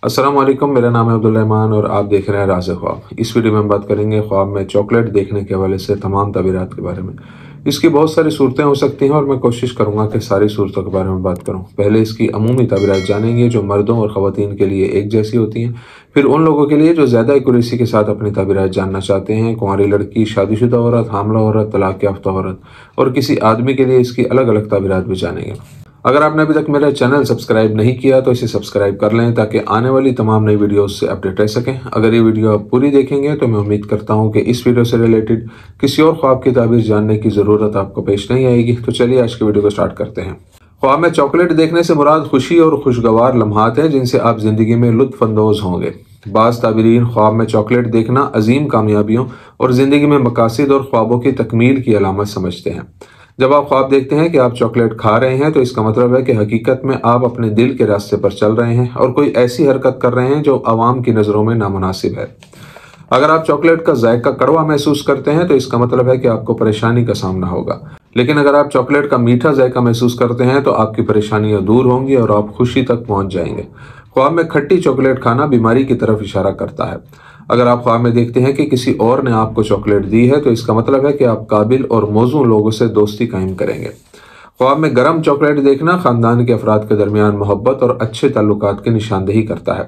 अस्सलाम वालेकुम, मेरा नाम है अब्दुल रहमान और आप देख रहे हैं राज़ ख्वाब। इस वीडियो में हम बात करेंगे ख्वाब में चॉकलेट देखने के हवाले से तमाम ताबीरात के बारे में। इसकी बहुत सारी सूरतें हो सकती हैं और मैं कोशिश करूंगा कि सारी सूरतों के बारे में बात करूं। पहले इसकी अमूमी ताबीरात जानेंगे जो मर्दों और ख़वातीन के लिए एक जैसी होती हैं। फिर उन लोगों के लिए जो ज़्यादा एक्यूरेसी के साथ अपनी ताबीरात जानना चाहते हैं, कुंवारी लड़की, शादीशुदा औरत, हामला औरत, तलाक याफ्ता औरत और किसी आदमी के लिए इसकी अलग अलग ताबीरात भी जानेंगे। अगर आपने अभी तक मेरा चैनल सब्सक्राइब नहीं किया तो इसे सब्सक्राइब कर लें ताकि आने वाली तमाम नई वीडियोस से अपडेट रह सकें। अगर ये वीडियो आप पूरी देखेंगे तो मैं उम्मीद करता हूं कि इस वीडियो से रिलेटेड किसी और ख्वाब की ताबीर जानने की ज़रूरत आपको पेश नहीं आएगी। तो चलिए आज की वीडियो को स्टार्ट करते हैं। ख्वाब में चॉकलेट देखने से मुराद खुशी और खुशगवार लम्हात हैं जिनसे आप ज़िंदगी में लुत्फ़ अंदोज़ होंगे। बाज़ ताबीरीन ख्वाब में चॉकलेट देखना अजीम कामयाबियों और ज़िंदगी में मकासिद और ख्वाबों की तकमील की अलामत समझते हैं। जब आप ख्वाब देखते हैं कि आप चॉकलेट खा रहे हैं तो इसका मतलब है कि हकीकत में आप अपने दिल के रास्ते पर चल रहे हैं और कोई ऐसी हरकत कर रहे हैं जो आवाम की नज़रों में नामुनासिब है। अगर आप चॉकलेट का जायका कड़वा महसूस करते हैं तो इसका मतलब है कि आपको परेशानी का सामना होगा। लेकिन अगर आप चॉकलेट का मीठा जायका महसूस करते हैं तो आपकी परेशानियां दूर होंगी और आप खुशी तक पहुंच जाएंगे। ख्वाब में खट्टी चॉकलेट खाना बीमारी की तरफ इशारा करता है। अगर आप ख्वाब में देखते हैं कि किसी और ने आपको चॉकलेट दी है तो इसका मतलब है कि आप काबिल और मौजूद लोगों से दोस्ती कायम करेंगे। ख्वाब में गर्म चॉकलेट देखना खानदान के अफराद के दरमियान मोहब्बत और अच्छे ताल्लुकात की निशानदेही करता है।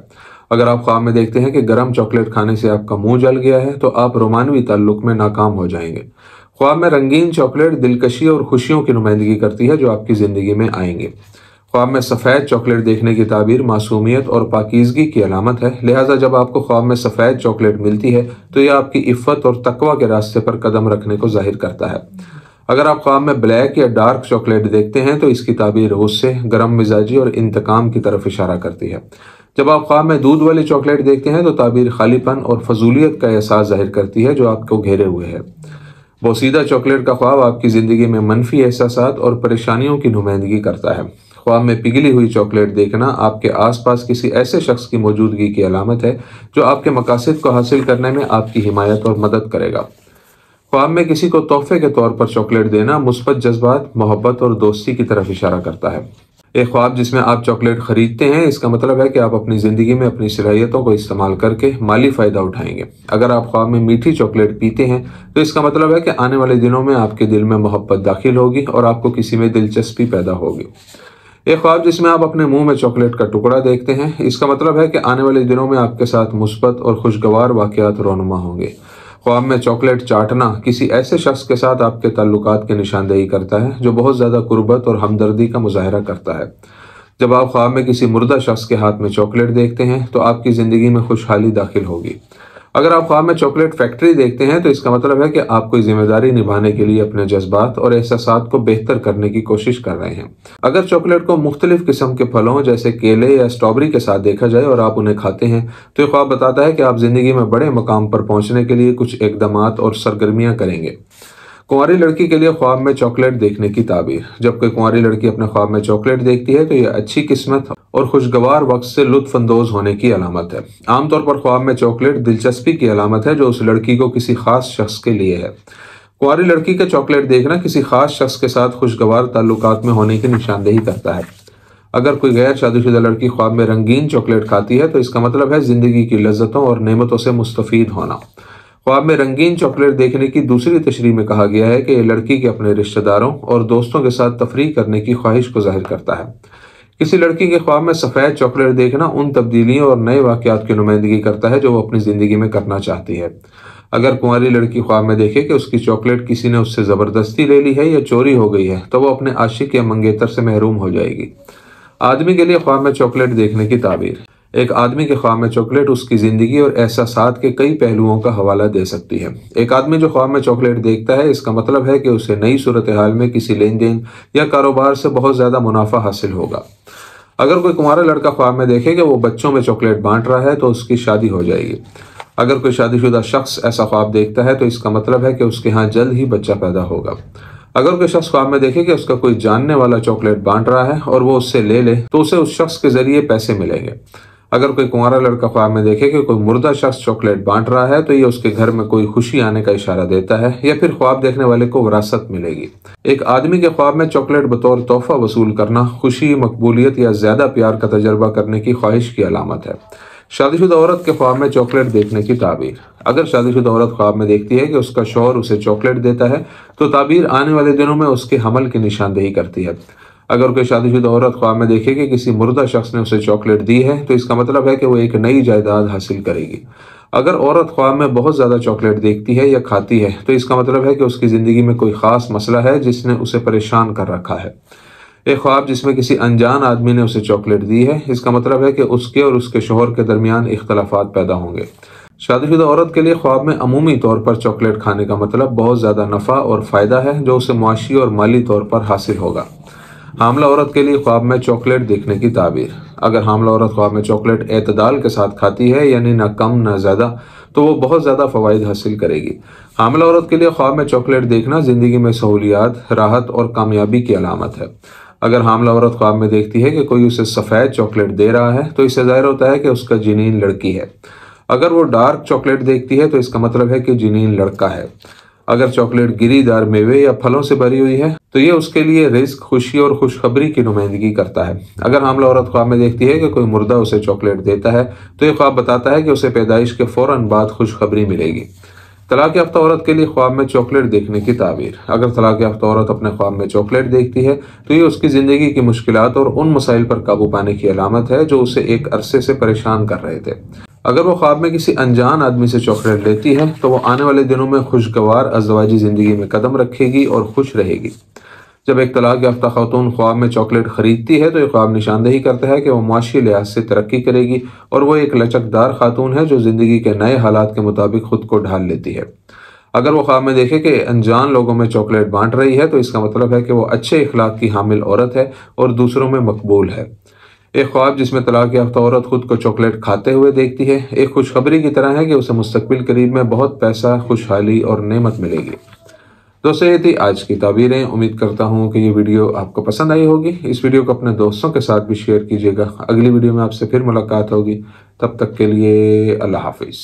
अगर आप ख्वाब में देखते हैं कि गर्म चॉकलेट खाने से आपका मुंह जल गया है तो आप रोमानवी ताल्लुक में नाकाम हो जाएंगे। ख्वाब में रंगीन चॉकलेट दिलकशी और खुशियों की नुमाइंदगी करती है जो आपकी ज़िंदगी में आएंगे। ख्वाब में सफ़ेद चॉकलेट देखने की ताबीर मासूमियत और पाकीज़गी की अलामत है, लिहाजा जब आपको ख्वाब में सफ़ेद चॉकलेट मिलती है तो यह आपकी इफ़्फ़त और तकवा के रास्ते पर कदम रखने को जाहिर करता है। अगर आप ख्वाब में ब्लैक या डार्क चॉकलेट देखते हैं तो इसकी ताबीर गुस्से, गर्म मिजाजी और इंतकाम की तरफ इशारा करती है। जब आप ख्वाब में दूध वाली चॉकलेट देखते हैं तो ताबीर खालीपन और फजूलियत का एहसास जाहिर करती है जो आपको घेरे हुए है। बोसीदा चॉकलेट का ख्वाब आपकी ज़िंदगी में मनफी एहसासात और परेशानियों की नुमाइंदगी करता है। ख्वाब में पिघली हुई चॉकलेट देखना आपके आसपास किसी ऐसे शख्स की मौजूदगी की अलामत है जो आपके मकासद को हासिल करने में आपकी हिमायत और मदद करेगा। ख्वाब में किसी को तोहफे के तौर पर चॉकलेट देना मुस्बत जज्बात, मोहब्बत और दोस्ती की तरफ इशारा करता है। एक ख्वाब जिसमें आप चॉकलेट खरीदते हैं इसका मतलब है कि आप अपनी ज़िंदगी में अपनी सलाहियतों को इस्तेमाल करके माली फ़ायदा उठाएंगे। अगर आप ख्वाब में मीठी चॉकलेट पीते हैं तो इसका मतलब है कि आने वाले दिनों में आपके दिल में मोहब्बत दाखिल होगी और आपको किसी में दिलचस्पी पैदा होगी। एक ख्वाब जिसमें आप अपने मुंह में चॉकलेट का टुकड़ा देखते हैं इसका मतलब है कि आने वाले दिनों में आपके साथ मुस्बत और खुशगवार वाक़यात रोनुमा होंगे। ख्वाब में चॉकलेट चाटना किसी ऐसे शख्स के साथ आपके ताल्लुकात की निशानदेही करता है जो बहुत ज़्यादा कुर्बत और हमदर्दी का मुजाहरा करता है। जब आप ख्वाब में किसी मुर्दा शख्स के हाथ में चॉकलेट देखते हैं तो आपकी ज़िंदगी में खुशहाली दाखिल होगी। अगर आप ख्वाब में चॉकलेट फैक्ट्री देखते हैं तो इसका मतलब है कि आप कोई जिम्मेदारी निभाने के लिए अपने जज्बात और एहसासात को बेहतर करने की कोशिश कर रहे हैं। अगर चॉकलेट को मुख्तलिफ किस्म के फलों जैसे केले या स्ट्रॉबेरी के साथ देखा जाए और आप उन्हें खाते हैं तो ये ख्वाब बताता है कि आप जिंदगी में बड़े मकाम पर पहुंचने के लिए कुछ इक़दामात और सरगर्मियां करेंगे। कुंवारी लड़की के लिए ख्वाब में चॉकलेट देखने की ताबीर। जब कोई कुंवारी लड़की अपने ख्वाब में चॉकलेट देखती है तो यह अच्छी किस्मत और खुशगवार वक्त से लुत्फ अंदोज होने की अलामत है। आमतौर पर ख्वाब में चॉकलेट दिलचस्पी की अलामत है जो उस लड़की को किसी खास शख्स के लिए है। कुंवारी लड़की का चॉकलेट देखना किसी खास शख्स के साथ खुशगवार ताल्लुकात में होने की निशानदेही करता है। अगर कोई गैर शादीशुदा लड़की ख्वाब में रंगीन चॉकलेट खाती है तो इसका मतलब है जिंदगी की लज्जतों और नेमतों से मुस्तफीद होना। ख्वाब में रंगीन चॉकलेट देखने की दूसरी तशरीह में कहा गया है कि यह लड़की के अपने रिश्तेदारों और दोस्तों के साथ तफरीह करने की ख्वाहिश को जाहिर करता है। किसी लड़की के ख्वाब में सफ़ेद चॉकलेट देखना उन तब्दीलियों और नए वाक़यात की नुमाइंदगी करता है जो वो अपनी ज़िंदगी में करना चाहती है। अगर कुंवारी लड़की ख्वाब में देखे कि उसकी चॉकलेट किसी ने उससे ज़बरदस्ती ले ली है या चोरी हो गई है तो वो अपने आशिक या मंगेतर से महरूम हो जाएगी। आदमी के लिए ख्वाब में चॉकलेट देखने की ताबीर। एक आदमी के ख्वाब में चॉकलेट उसकी ज़िंदगी और एहसासात के कई पहलुओं का हवाला दे सकती है। एक आदमी जो ख्वाब में चॉकलेट देखता है इसका मतलब है कि उसे नई सूरत हाल में किसी लेन देन या कारोबार से बहुत ज़्यादा मुनाफा हासिल होगा। अगर कोई कुंवारा लड़का ख्वाब में देखे कि वो बच्चों में चॉकलेट बांट रहा है तो उसकी शादी हो जाएगी। अगर कोई शादीशुदा शख्स ऐसा ख्वाब देखता है तो इसका मतलब है कि उसके यहाँ जल्द ही बच्चा पैदा होगा। अगर कोई शख्स ख्वाब में देखे कि उसका कोई जानने वाला चॉकलेट बांट रहा है और वो उससे ले ले तो उसे उस शख्स के जरिए पैसे मिलेंगे। अगर कोई कुंवारा लड़का ख्वाब में देखे कि कोई मुर्दा शख्स चॉकलेट बांट रहा है तो ये उसके घर में कोई खुशी आने का इशारा देता है या फिर ख्वाब देखने वाले को विरासत मिलेगी। एक आदमी के ख्वाब में चॉकलेट बतौर तोहफा वसूल करना खुशी, मकबूलियत या ज्यादा प्यार का तजर्बा करने की ख्वाहिश की अलामत है। शादीशुदा औरत के ख्वाब में चॉकलेट देखने की ताबीर। अगर शादीशुदा औरत ख्वाब में देखती है कि उसका शौहर उसे चॉकलेट देता है तो ताबीर आने वाले दिनों में उसके हमल की निशानदेही करती है। अगर कोई शादीशुदा औरत ख्वाब में देखे कि किसी मुर्दा शख्स ने उसे चॉकलेट दी है तो इसका मतलब है कि वो एक नई जायदाद हासिल करेगी। अगर औरत ख्वाब में बहुत ज़्यादा चॉकलेट देखती है या खाती है तो इसका मतलब है कि उसकी ज़िंदगी में कोई ख़ास मसला है जिसने उसे परेशान कर रखा है। एक ख्वाब जिसमें किसी अनजान आदमी ने उसे चॉकलेट दी है, इसका मतलब है कि उसके और उसके शौहर के दरमियान इख्तलाफात पैदा होंगे। शादीशुदा औरत के लिए ख्वाब में अमूमी तौर पर चॉकलेट खाने का मतलब बहुत ज़्यादा नफ़ा और फ़ायदा है जो उसे मुआशी और माली तौर पर हासिल होगा। हामला औरत के लिए ख्वाब में चॉकलेट देखने की ताबीर। अगर हामला औरत ख्वाब में चॉकलेट एतदाल के साथ खाती है, यानी न कम न ज़्यादा, तो वो बहुत ज़्यादा फ़वाइद हासिल करेगी। हामला औरत के लिए ख्वाब में चॉकलेट देखना ज़िंदगी में सहूलियात, राहत और कामयाबी की अलामत है। अगर हामला औरत ख्वाब में देखती है कि कोई उसे सफ़ेद चॉकलेट दे रहा है तो इससे ज़ाहिर होता है कि उसका जिनीन लड़की है। अगर वो डार्क चॉकलेट देखती है तो इसका मतलब है कि जिनीन लड़का है। अगर चॉकलेट गिरीदार मेवे या फलों से भरी हुई है तो ये उसके लिए रिस्क, खुशी और खुशखबरी की नुमाइंदगी करता है। अगर हामला औरत ख्वाब में देखती है कि कोई मुर्दा उसे चॉकलेट देता है तो ये ख्वाब बताता है कि उसे पैदाइश के फौरन बाद खुशखबरी मिलेगी। तलाक याफ्ता औरत के लिए ख्वाब में चॉकलेट देखने की ताबीर। अगर तलाक याफ्ता औरत अपने ख्वाब में चॉकलेट देखती है तो ये उसकी ज़िंदगी की मुश्किलात और उन मसाइल पर काबू पाने की अलामत है जो उसे एक अरसे से परेशान कर रहे थे। अगर वो ख्वाब में किसी अनजान आदमी से चॉकलेट लेती है तो वो आने वाले दिनों में खुशगवार अज़वाजी ज़िंदगी में कदम रखेगी और खुश रहेगी। जब एक तलाक याफ्ता खातून ख्वाब में चॉकलेट खरीदती है तो ये ख्वाब निशानदेही करता है कि वो मुआशी लिहाज से तरक्की करेगी और वो एक लचकदार खातून है जो ज़िंदगी के नए हालात के मुताबिक खुद को ढाल लेती है। अगर वो ख्वाब में देखे कि अनजान लोगों में चॉकलेट बांट रही है तो इसका मतलब है कि वो अच्छे इखलाक की हामिल औरत है और दूसरों में मकबूल है। एक ख्वाब जिसमें तलाक याफ्ता औरत खुद को चॉकलेट खाते हुए देखती है एक खुशखबरी की तरह है कि उसे मुस्तकबिल करीब में बहुत पैसा, खुशहाली और नेमत मिलेगी। दोस्तों, ये थी आज की ताबीरें। उम्मीद करता हूँ कि ये वीडियो आपको पसंद आई होगी। इस वीडियो को अपने दोस्तों के साथ भी शेयर कीजिएगा। अगली वीडियो में आपसे फिर मुलाकात होगी। तब तक के लिए अल्लाह हाफिज़।